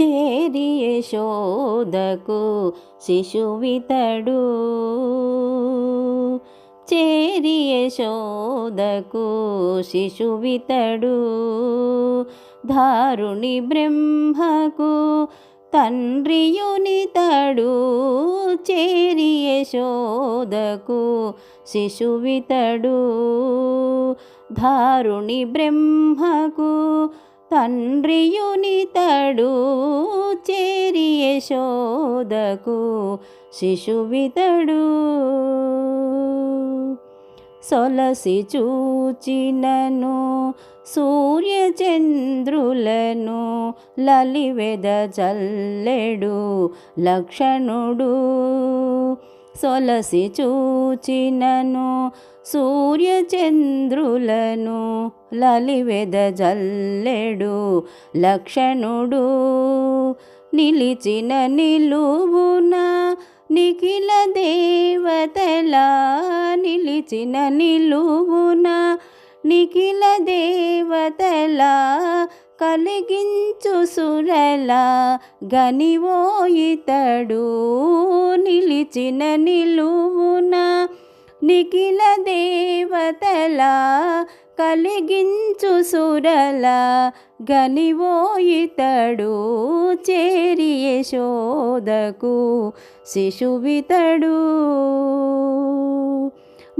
చేరి యశోదకు శిశువితడు. చేరి యశోదకు శిశువితడు. ధారుని బ్రహ్మకు తండ్రియునితడు. చేరి యశోదకు శిశువితడు. ధారుని బ్రహ్మకు తండ్రియునితడు. చేరి యశోదకు శిశువితడు. సొలసి చూచినను సూర్యచంద్రులను లలివెద చల్లెడు లక్షణుడు. సొలసి చూచినను సూర్యచంద్రులను లలివెద జల్లెడు లక్షణుడు. నిలిచిన నిలువున నిఖిల దేవతల. నిలిచిన నిలువున నిఖిల దేవతల. కలిగించు సురల గనివోయితడు. నిలిచిన నిలువున నిఖిల దేవతల. కలిగించు సురల గనివోయితడు. చేరి యశోదకు శిశువితడు.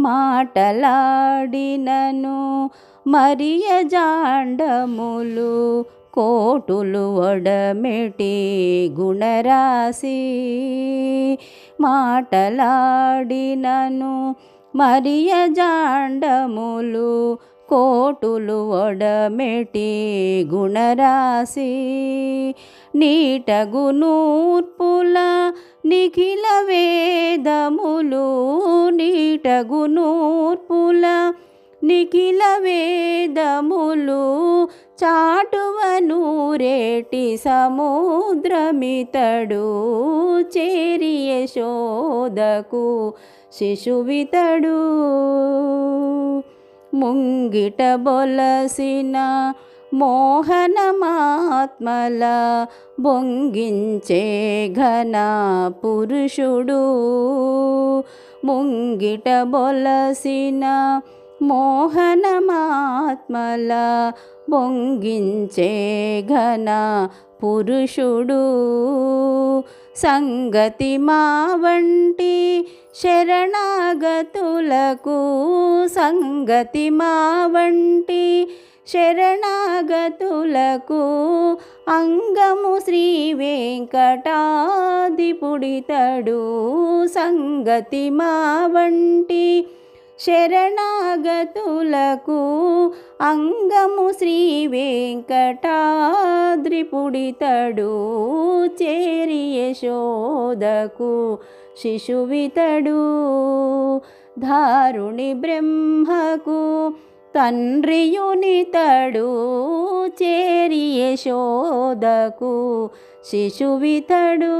మాటలాడినను మరియ జాండములు కోటులు ఒడమెటి గుణరాశి. మాటలాడినను మరియ జాండములు కోటులు ఒడమెటి గుణరాశి. నీటగు నూర్పుల నిఖిల వేదములు. నీటగు నూర్పుల నిఖిల వేదములు. చాటువను రేటి సముద్రమితడు. చేరి యశోదకు శిశువితడు. ముంగిట బొలసిన మోహనమాత్మల బొంగించే ఘన పురుషుడు. ముంగిట బొలసిన మోహనమాత్మల బొంగించే ఘన పురుషుడు. సంగతి మా వంటి శరణాగతులకు. సంగతి మా వంటి శరణాగతులకు. అంగము శ్రీ వెంకటాదిపుడితడు. సంగతి మా వంటి శరణాగతులకు. అంగము శ్రీ వెంకటాద్రిపుడితడు. చేరి యశోదకు శిశువితడు. ధారుని బ్రహ్మకు తండ్రియునితడు. చేరి యశోదకు శిశువితడు.